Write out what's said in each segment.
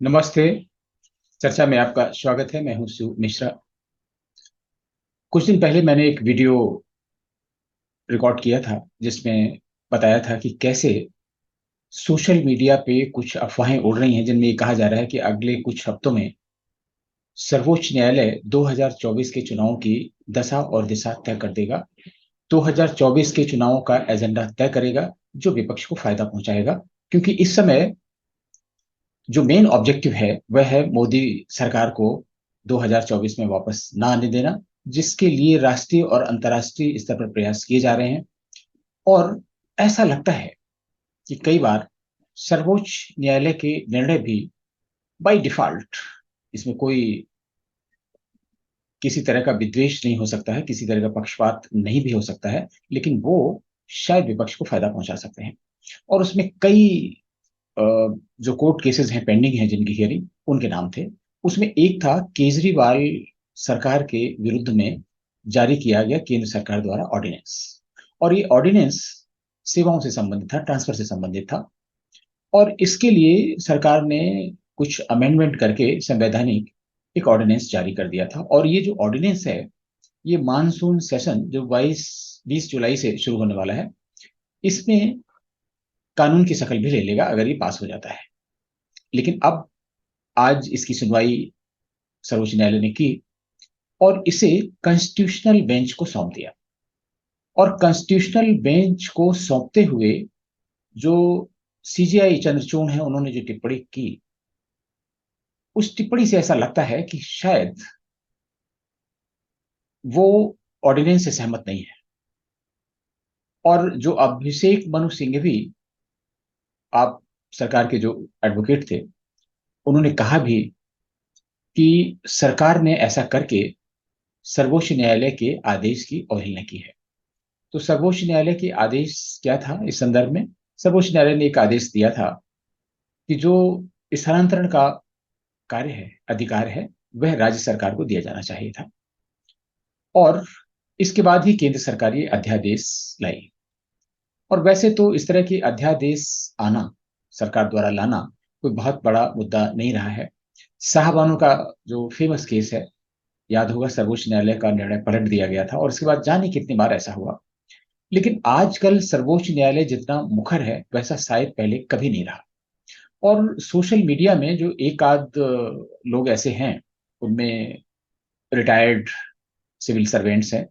नमस्ते। चर्चा में आपका स्वागत है। मैं हूं शिव मिश्रा। कुछ दिन पहले मैंने एक वीडियो रिकॉर्ड किया था जिसमें बताया था कि कैसे सोशल मीडिया पे कुछ अफवाहें उड़ रही हैं जिनमें ये कहा जा रहा है कि अगले कुछ हफ्तों में सर्वोच्च न्यायालय 2024 के चुनाव की दशा और दिशा तय कर देगा। 2024 के चुनावों का एजेंडा तय करेगा जो विपक्ष को फायदा पहुंचाएगा, क्योंकि इस समय जो मेन ऑब्जेक्टिव है वह है मोदी सरकार को 2024 में वापस ना आने देना, जिसके लिए राष्ट्रीय और अंतर्राष्ट्रीय स्तर पर प्रयास किए जा रहे हैं। और ऐसा लगता है कि कई बार सर्वोच्च न्यायालय के निर्णय भी बाय डिफॉल्ट, इसमें कोई किसी तरह का विद्वेष नहीं हो सकता है, किसी तरह का पक्षपात नहीं भी हो सकता है, लेकिन वो शायद विपक्ष को फायदा पहुंचा सकते हैं। और उसमें कई अ, जो कोर्ट केसेस हैं, पेंडिंग हैं, जिनकी हियरिंग, उनके नाम थे। उसमें एक था केजरीवाल सरकार के विरुद्ध में जारी किया गया केंद्र सरकार द्वारा ऑर्डिनेंस। और ये ऑर्डिनेंस सेवाओं से संबंधित था, ट्रांसफर से संबंधित था। और इसके लिए सरकार ने कुछ अमेंडमेंट करके संवैधानिक एक ऑर्डिनेंस जारी कर दिया था। और ये जो ऑर्डिनेंस है, ये मानसून सेशन जो 20 जुलाई से शुरू होने वाला है, इसमें कानून की शक्ल भी ले लेगा अगर ये पास हो जाता है। लेकिन अब आज इसकी सुनवाई सर्वोच्च न्यायालय ने की और इसे कॉन्स्टिट्यूशनल बेंच को सौंप दिया। और कॉन्स्टिट्यूशनल बेंच को सौंपते हुए जो सीजेआई चंद्रचूड़ है, उन्होंने जो टिप्पणी की, उस टिप्पणी से ऐसा लगता है कि शायद वो ऑर्डिनेंस से सहमत नहीं है। और जो अभिषेक मनु सिंघवी, आप सरकार के जो एडवोकेट थे, उन्होंने कहा भी कि सरकार ने ऐसा करके सर्वोच्च न्यायालय के आदेश की अवहेलना की है। तो सर्वोच्च न्यायालय के आदेश क्या था इस संदर्भ में? सर्वोच्च न्यायालय ने एक आदेश दिया था कि जो स्थानांतरण का कार्य है, अधिकार है, वह राज्य सरकार को दिया जाना चाहिए था। और इसके बाद ही केंद्र सरकार ये अध्यादेश लाई। और वैसे तो इस तरह के अध्यादेश आना, सरकार द्वारा लाना, कोई बहुत बड़ा मुद्दा नहीं रहा है। साहबानों का जो फेमस केस है, याद होगा, सर्वोच्च न्यायालय का निर्णय पलट दिया गया था और उसके बाद जाने कितनी बार ऐसा हुआ। लेकिन आजकल सर्वोच्च न्यायालय जितना मुखर है वैसा शायद पहले कभी नहीं रहा। और सोशल मीडिया में जो एक आध लोग ऐसे हैं, उनमें रिटायर्ड सिविल सर्वेंट्स हैं,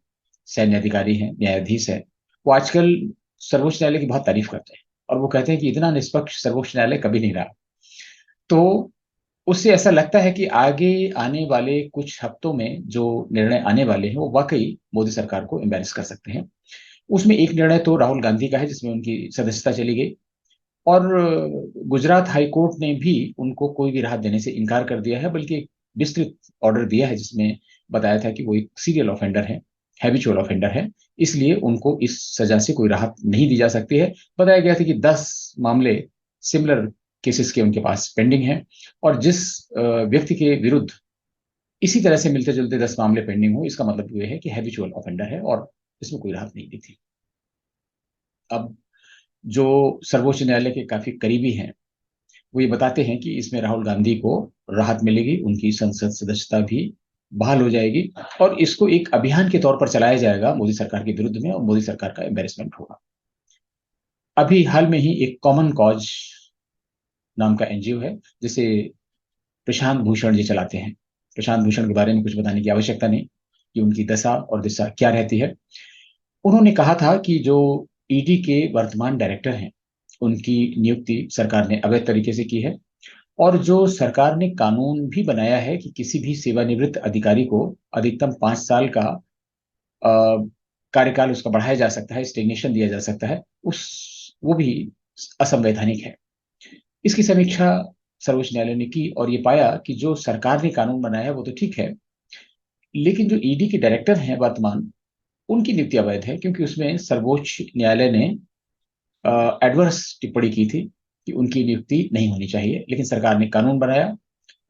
सैन्य अधिकारी हैं, न्यायाधीश हैं, वो आजकल सर्वोच्च न्यायालय की बहुत तारीफ करते हैं। और वो कहते हैं कि इतना निष्पक्ष सर्वोच्च न्यायालय कभी नहीं रहा। तो उससे ऐसा लगता है कि आगे आने वाले कुछ हफ्तों में जो निर्णय आने वाले हैं वो वाकई मोदी सरकार को एम्बेरस कर सकते हैं। उसमें एक निर्णय तो राहुल गांधी का है जिसमें उनकी सदस्यता चली गई। और गुजरात हाई कोर्ट ने भी उनको कोई भी राहत देने से इनकार कर दिया है, बल्कि एक विस्तृत ऑर्डर दिया है जिसमें बताया था कि वो एक सीरियल ऑफेंडर है, हैबिचुअल ऑफेंडर है, इसलिए उनको इस सजा से कोई राहत नहीं दी जा सकती है। बताया गया था कि 10 मामले सिमिलर केसेस के उनके पास पेंडिंग हैं। और जिस व्यक्ति के विरुद्ध इसी तरह से मिलते जुलते 10 मामले पेंडिंग हो, इसका मतलब ये है कि हैबिचुअल ऑफेंडर है और इसमें कोई राहत नहीं दी थी। अब जो सर्वोच्च न्यायालय के काफी करीबी हैं, वो ये बताते हैं कि इसमें राहुल गांधी को राहत मिलेगी, उनकी संसद सदस्यता भी बहाल हो जाएगी। और इसको एक अभियान के तौर पर चलाया जाएगा मोदी सरकार के विरुद्ध में, और मोदी सरकार का एम्बेरसमेंट होगा। अभी हाल में ही एक कॉमन कॉज नाम का एनजीओ है जिसे प्रशांत भूषण जी चलाते हैं। प्रशांत भूषण के बारे में कुछ बताने की आवश्यकता नहीं कि उनकी दशा और दिशा क्या रहती है। उन्होंने कहा था कि जो ईडी के वर्तमान डायरेक्टर हैं, उनकी नियुक्ति सरकार ने अवैध तरीके से की है। और जो सरकार ने कानून भी बनाया है कि किसी भी सेवानिवृत्त अधिकारी को अधिकतम 5 साल का अ, कार्यकाल उसका बढ़ाया जा सकता है, स्टेग्नेशन दिया जा सकता है, उस वो भी असंवैधानिक है। इसकी समीक्षा सर्वोच्च न्यायालय ने की और ये पाया कि जो सरकार ने कानून बनाया है वो तो ठीक है, लेकिन जो ईडी के डायरेक्टर हैं वर्तमान, उनकी नियुक्ति अवैध है, क्योंकि उसमें सर्वोच्च न्यायालय ने एडवर्स टिप्पणी की थी कि उनकी नियुक्ति नहीं होनी चाहिए। लेकिन सरकार ने कानून बनाया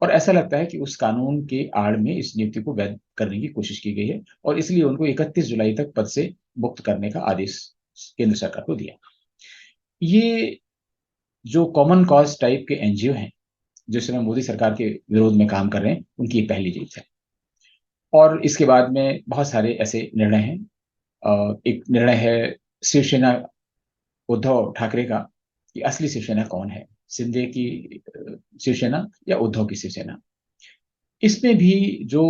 और ऐसा लगता है कि उस कानून के आड़ में इस नियुक्ति को वैध करने की कोशिश की गई है, और इसलिए उनको 31 जुलाई तक पद से मुक्त करने का आदेश केंद्र सरकार को दिया। ये जो कॉमन कॉज टाइप के एनजीओ हैं, जो इस समय मोदी सरकार के विरोध में काम कर रहे हैं, उनकी ये पहली जीत है। और इसके बाद में बहुत सारे ऐसे निर्णय हैं। एक निर्णय है शिवसेना, उद्धव ठाकरे का, कि असली शिवसेना कौन है, शिंदे की शिवसेना या उद्धव की शिवसेना। इसमें भी जो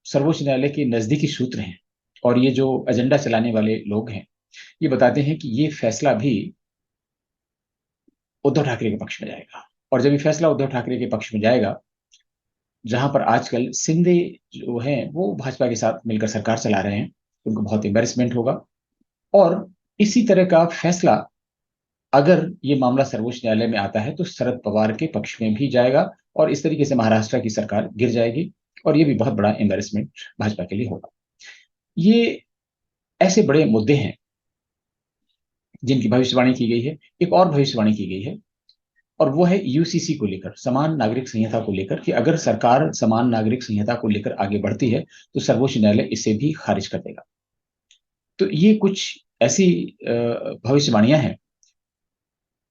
सर्वोच्च न्यायालय के नजदीकी सूत्र हैं और ये जो एजेंडा चलाने वाले लोग हैं, ये बताते हैं कि ये फैसला भी उद्धव ठाकरे के पक्ष में जाएगा। और जब ये फैसला उद्धव ठाकरे के पक्ष में जाएगा, जहां पर आजकल शिंदे जो हैं वो भाजपा के साथ मिलकर सरकार चला रहे हैं, उनको बहुत एम्बेरसमेंट होगा। और इसी तरह का फैसला अगर ये मामला सर्वोच्च न्यायालय में आता है तो शरद पवार के पक्ष में भी जाएगा, और इस तरीके से महाराष्ट्र की सरकार गिर जाएगी, और ये भी बहुत बड़ा एम्बेरसमेंट भाजपा के लिए होगा। ये ऐसे बड़े मुद्दे हैं जिनकी भविष्यवाणी की गई है। एक और भविष्यवाणी की गई है, और वो है यूसीसी को लेकर, समान नागरिक संहिता को लेकर, कि अगर सरकार समान नागरिक संहिता को लेकर आगे बढ़ती है तो सर्वोच्च न्यायालय इसे भी खारिज कर देगा। तो ये कुछ ऐसी भविष्यवाणियां हैं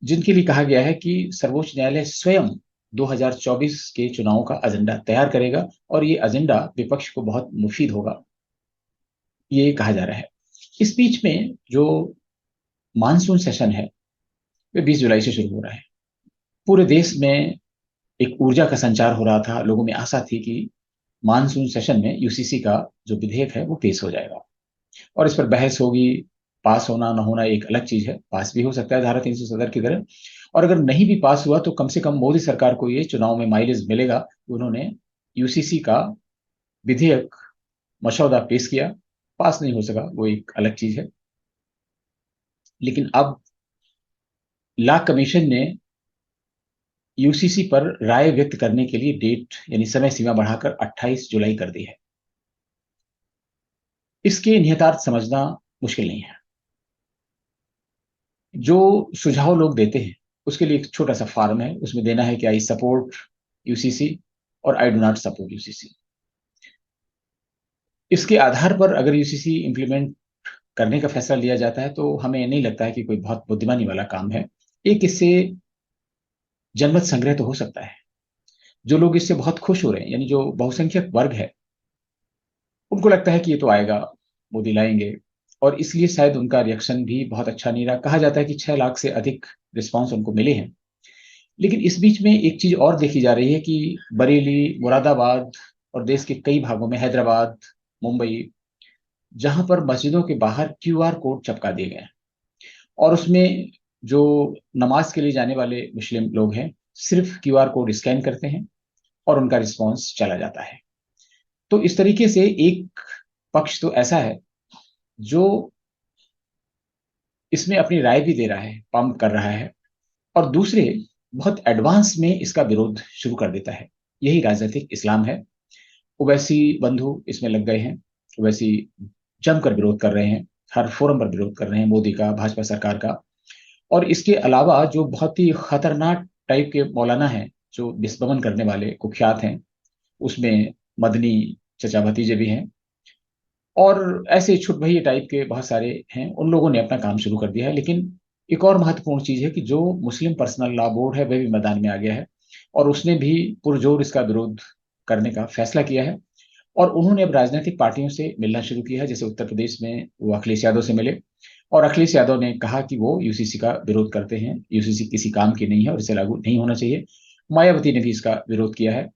जिनके लिए कहा गया है कि सर्वोच्च न्यायालय स्वयं 2024 के चुनावों का एजेंडा तैयार करेगा, और ये एजेंडा विपक्ष को बहुत मुफीद होगा, ये कहा जा रहा है। इस बीच में जो मानसून सेशन है, वे 20 जुलाई से शुरू हो रहा है। पूरे देश में एक ऊर्जा का संचार हो रहा था, लोगों में आशा थी कि मानसून सेशन में यूसीसी का जो विधेयक है वो पेश हो जाएगा, और इस पर बहस होगी। पास होना ना होना एक अलग चीज है, पास भी हो सकता है धारा 370 की तरह, और अगर नहीं भी पास हुआ तो कम से कम मोदी सरकार को ये चुनाव में माइलेज मिलेगा। उन्होंने यूसीसी का विधेयक मसौदा पेश किया, पास नहीं हो सका, वो एक अलग चीज है। लेकिन अब लॉ कमीशन ने यूसीसी पर राय व्यक्त करने के लिए डेट यानी समय सीमा बढ़ाकर 28 जुलाई कर दी है। इसके निहितार्थ समझना मुश्किल नहीं है। जो सुझाव लोग देते हैं उसके लिए एक छोटा सा फॉर्म है, उसमें देना है कि आई सपोर्ट यूसीसी और I do not support UCC. इसके आधार पर अगर यूसीसी इंप्लीमेंट करने का फैसला लिया जाता है तो हमें नहीं लगता है कि कोई बहुत बुद्धिमानी वाला काम है। एक इससे जनमत संग्रह तो हो सकता है। जो लोग इससे बहुत खुश हो रहे हैं, यानी जो बहुसंख्यक वर्ग है, उनको लगता है कि ये तो आएगा, मोदी लाएंगे, और इसलिए शायद उनका रिएक्शन भी बहुत अच्छा नहीं रहा। कहा जाता है कि 6 लाख से अधिक रिस्पांस उनको मिले हैं। लेकिन इस बीच में एक चीज और देखी जा रही है कि बरेली, मुरादाबाद और देश के कई भागों में, हैदराबाद, मुंबई, जहां पर मस्जिदों के बाहर क्यूआर कोड चिपका दिए गए हैं, और उसमें जो नमाज के लिए जाने वाले मुस्लिम लोग हैं सिर्फ क्यूआर कोड स्कैन करते हैं और उनका रिस्पॉन्स चला जाता है। तो इस तरीके से एक पक्ष तो ऐसा है जो इसमें अपनी राय भी दे रहा है, पंप कर रहा है, और दूसरे बहुत एडवांस में इसका विरोध शुरू कर देता है। यही राजनीतिक इस्लाम है। ओवैसी बंधु इसमें लग गए हैं। ओवैसी जमकर विरोध कर रहे हैं, हर फोरम पर विरोध कर रहे हैं मोदी का, भाजपा सरकार का। और इसके अलावा जो बहुत ही खतरनाक टाइप के मौलाना हैं, जो विस्फोटन करने वाले कुख्यात हैं, उसमें मदनी चचा भतीजे भी हैं, और ऐसे छुट भैये टाइप के बहुत सारे हैं। उन लोगों ने अपना काम शुरू कर दिया है। लेकिन एक और महत्वपूर्ण चीज है कि जो मुस्लिम पर्सनल लॉ बोर्ड है वह भी मैदान में आ गया है, और उसने भी पुरजोर इसका विरोध करने का फैसला किया है। और उन्होंने अब राजनीतिक पार्टियों से मिलना शुरू किया है। जैसे उत्तर प्रदेश में वो अखिलेश यादव से मिले, और अखिलेश यादव ने कहा कि वो यूसीसी का विरोध करते हैं, यूसीसी किसी काम की नहीं है और इसे लागू नहीं होना चाहिए। मायावती ने भी इसका विरोध किया है।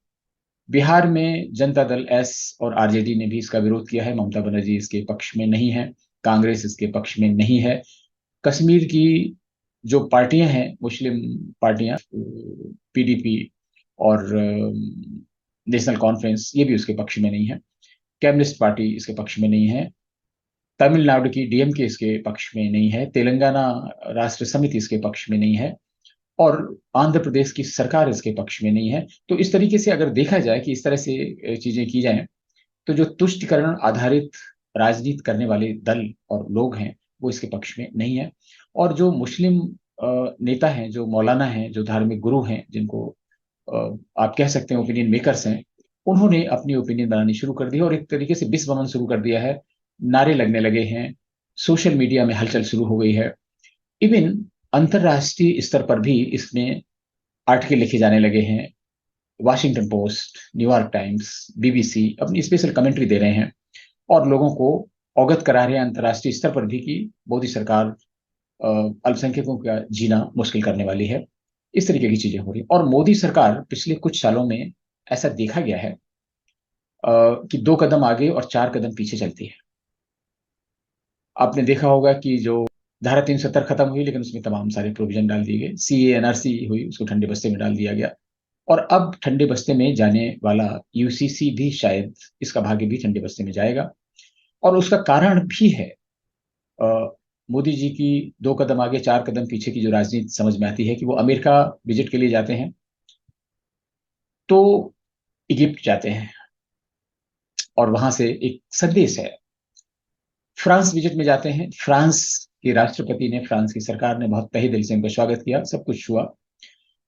बिहार में जनता दल एस और आरजेडी ने भी इसका विरोध किया है। ममता बनर्जी इसके पक्ष में नहीं है, कांग्रेस इसके पक्ष में नहीं है। कश्मीर की जो पार्टियां हैं, मुस्लिम पार्टियां, पीडीपी और नेशनल कॉन्फ्रेंस, ये भी उसके पक्ष में नहीं है। कम्युनिस्ट पार्टी इसके पक्ष में नहीं है। तमिलनाडु की डीएमके इसके पक्ष में नहीं है। तेलंगाना राष्ट्र समिति इसके पक्ष में नहीं है, और आंध्र प्रदेश की सरकार इसके पक्ष में नहीं है। तो इस तरीके से अगर देखा जाए कि इस तरह से चीजें की जाएं, तो जो तुष्टिकरण आधारित राजनीति करने वाले दल और लोग हैं वो इसके पक्ष में नहीं है। और जो मुस्लिम नेता हैं, जो मौलाना हैं, जो धार्मिक गुरु हैं, जिनको आप कह सकते हैं ओपिनियन मेकर्स हैं, उन्होंने अपनी ओपिनियन बनानी शुरू कर दी है और एक तरीके से विश्व भ्रमण शुरू कर दिया है। नारे लगने लगे हैं, सोशल मीडिया में हलचल शुरू हो गई है। इवन अंतरराष्ट्रीय स्तर पर भी इसमें आर्टिकल लिखे जाने लगे हैं। Washington post, New York times, BBC अपनी स्पेशल कमेंट्री दे रहे हैं और लोगों को अवगत करा रहे हैं अंतर्राष्ट्रीय स्तर पर भी कि मोदी सरकार अल्पसंख्यकों का जीना मुश्किल करने वाली है। इस तरीके की चीजें हो रही और मोदी सरकार पिछले कुछ सालों में ऐसा देखा गया है कि 2 कदम आगे और 4 कदम पीछे चलती है। आपने देखा होगा कि जो धारा 370 खत्म हुई लेकिन उसमें तमाम सारे प्रोविजन डाल दिए गए, सीए एनआरसी हुई उसको ठंडे बस्ते में डाल दिया गया और अब ठंडे बस्ते में जाने वाला यूसीसी भी शायद इसका भाग्य भी ठंडे बस्ते में जाएगा। और उसका कारण भी है मोदी जी की 2 कदम आगे 4 कदम पीछे की जो राजनीति समझ में आती है कि वो अमेरिका विजिट के लिए जाते हैं तो इजिप्ट जाते हैं और वहां से एक संदेश है। फ्रांस विजिट में जाते हैं, फ्रांस के राष्ट्रपति ने, फ्रांस की सरकार ने बहुत तहे दिल से उनका स्वागत किया, सब कुछ हुआ,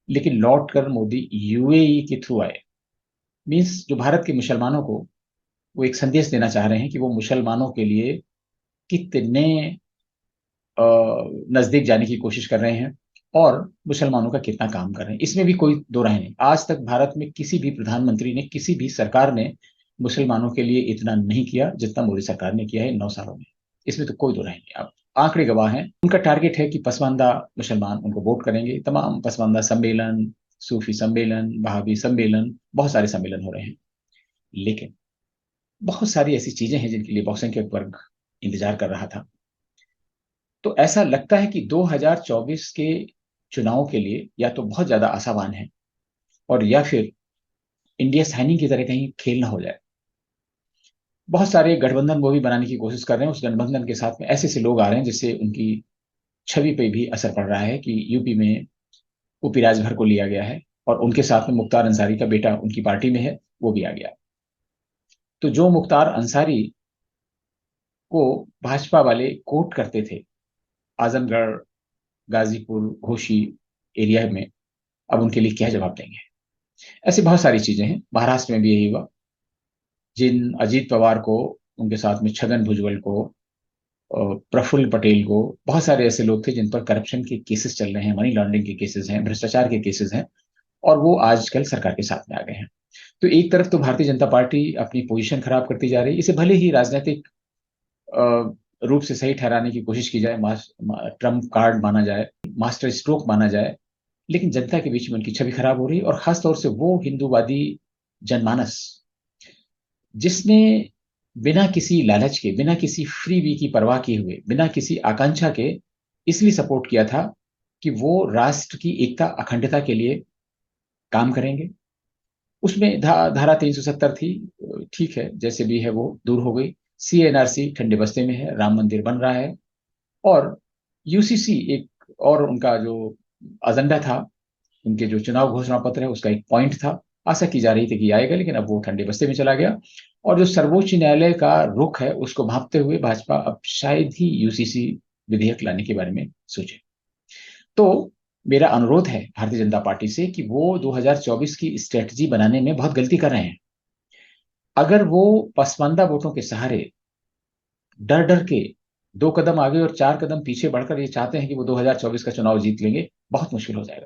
लेकिन लौट कर मोदी यूएई के थ्रू आए। मीन्स जो भारत के मुसलमानों को वो एक संदेश देना चाह रहे हैं कि वो मुसलमानों के लिए कितने नजदीक जाने की कोशिश कर रहे हैं और मुसलमानों का कितना काम कर रहे हैं। इसमें भी कोई दो राय नहीं। आज तक भारत में किसी भी प्रधानमंत्री ने, किसी भी सरकार ने मुसलमानों के लिए इतना नहीं किया जितना मोदी सरकार ने किया है 9 सालों में। इसमें तो कोई दो राय नहीं। अब आंकड़े गवाह हैं। उनका टारगेट है कि पसमानदा मुसलमान उनको वोट करेंगे। तमाम पसमानदा सम्मेलन, सूफी सम्मेलन, वहाबी सम्मेलन, बहुत सारे सम्मेलन हो रहे हैं। लेकिन बहुत सारी ऐसी चीजें हैं जिनके लिए बहुसंख्यक वर्ग इंतजार कर रहा था। तो ऐसा लगता है कि 2024 के चुनाव के लिए या तो बहुत ज्यादा आशावान है और या फिर इंडिया साइनिंग की तरह कहीं खेल ना हो जाए। बहुत सारे गठबंधन वो भी बनाने की कोशिश कर रहे हैं। उस गठबंधन के साथ में ऐसे ऐसे लोग आ रहे हैं जिससे उनकी छवि पे भी असर पड़ रहा है कि यूपी में ओपी राजभर को लिया गया है और उनके साथ में मुख्तार अंसारी का बेटा उनकी पार्टी में है, वो भी आ गया। तो जो मुख्तार अंसारी को भाजपा वाले कोट करते थे आजमगढ़, गाजीपुर, घोसी एरिया में, अब उनके लिए क्या जवाब देंगे। ऐसी बहुत सारी चीजें हैं। महाराष्ट्र में भी यही हुआ। जिन अजीत पवार को, उनके साथ में छगन भुजबल को, प्रफुल्ल पटेल को, बहुत सारे ऐसे लोग थे जिन पर करप्शन के केसेस चल रहे हैं, मनी लॉन्ड्रिंग के केसेस हैं, भ्रष्टाचार के केसेस हैं और वो आजकल सरकार के साथ में आ गए हैं। तो एक तरफ तो भारतीय जनता पार्टी अपनी पोजीशन खराब करती जा रही है। इसे भले ही राजनीतिक रूप से सही ठहराने की कोशिश की जाए, ट्रम्प कार्ड माना जाए, मास्टर स्ट्रोक माना जाए, लेकिन जनता के बीच में उनकी छवि खराब हो रही है। और खासतौर से वो हिंदूवादी जनमानस जिसने बिना किसी लालच के, बिना किसी फ्रीबी की परवाह किए हुए, बिना किसी आकांक्षा के इसलिए सपोर्ट किया था कि वो राष्ट्र की एकता अखंडता के लिए काम करेंगे। उसमें धारा 370 थी, ठीक है, जैसे भी है वो दूर हो गई। सीएनआरसी ठंडे बस्ते में है, राम मंदिर बन रहा है और यूसीसी एक और उनका जो एजेंडा था, उनके जो चुनाव घोषणा पत्र है उसका एक पॉइंट था। आशा की जा रही थी कि आएगा, लेकिन अब वो ठंडे बस्ते में चला गया। और जो सर्वोच्च न्यायालय का रुख है उसको भांपते हुए भाजपा अब शायद ही यूसीसी विधेयक लाने के बारे में सोचे। तो मेरा अनुरोध है भारतीय जनता पार्टी से कि वो 2024 की स्ट्रेटजी बनाने में बहुत गलती कर रहे हैं। अगर वो पसमानदा वोटों के सहारे डर डर के 2 कदम आगे और 4 कदम पीछे बढ़कर ये चाहते हैं कि वो 2024 का चुनाव जीत लेंगे, बहुत मुश्किल हो जाएगा।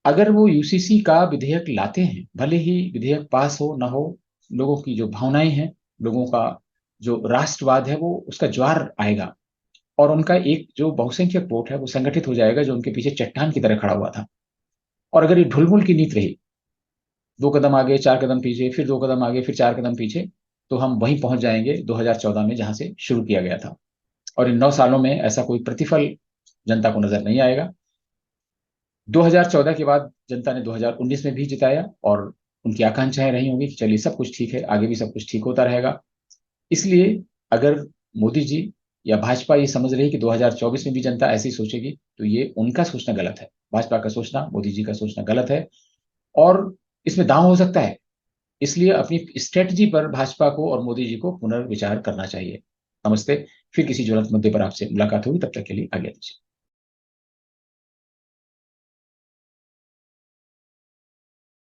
अगर वो यूसीसी का विधेयक लाते हैं, भले ही विधेयक पास हो ना हो, लोगों की जो भावनाएं हैं, लोगों का जो राष्ट्रवाद है, वो उसका ज्वार आएगा और उनका एक जो बहुसंख्यक वोट है वो संगठित हो जाएगा जो उनके पीछे चट्टान की तरह खड़ा हुआ था। और अगर ये ढुलमुल की नीति रही, 2 कदम आगे 4 कदम पीछे, फिर 2 कदम आगे फिर 4 कदम पीछे, तो हम वहीं पहुंच जाएंगे 2014 में जहां से शुरू किया गया था। और इन 9 सालों में ऐसा कोई प्रतिफल जनता को नजर नहीं आएगा। 2014 के बाद जनता ने 2019 में भी जिताया और उनकी आकांक्षाएं रही होंगी कि चलिए सब कुछ ठीक है, आगे भी सब कुछ ठीक होता रहेगा। इसलिए अगर मोदी जी या भाजपा ये समझ रही है कि 2024 में भी जनता ऐसे ही सोचेगी, तो ये उनका सोचना गलत है। भाजपा का सोचना, मोदी जी का सोचना गलत है और इसमें दांव हो सकता है। इसलिए अपनी स्ट्रेटजी पर भाजपा को और मोदी जी को पुनर्विचार करना चाहिए। नमस्ते। फिर किसी ज्वलंत मुद्दे पर आपसे मुलाकात होगी, तब तक के लिए आज्ञा दीजिए।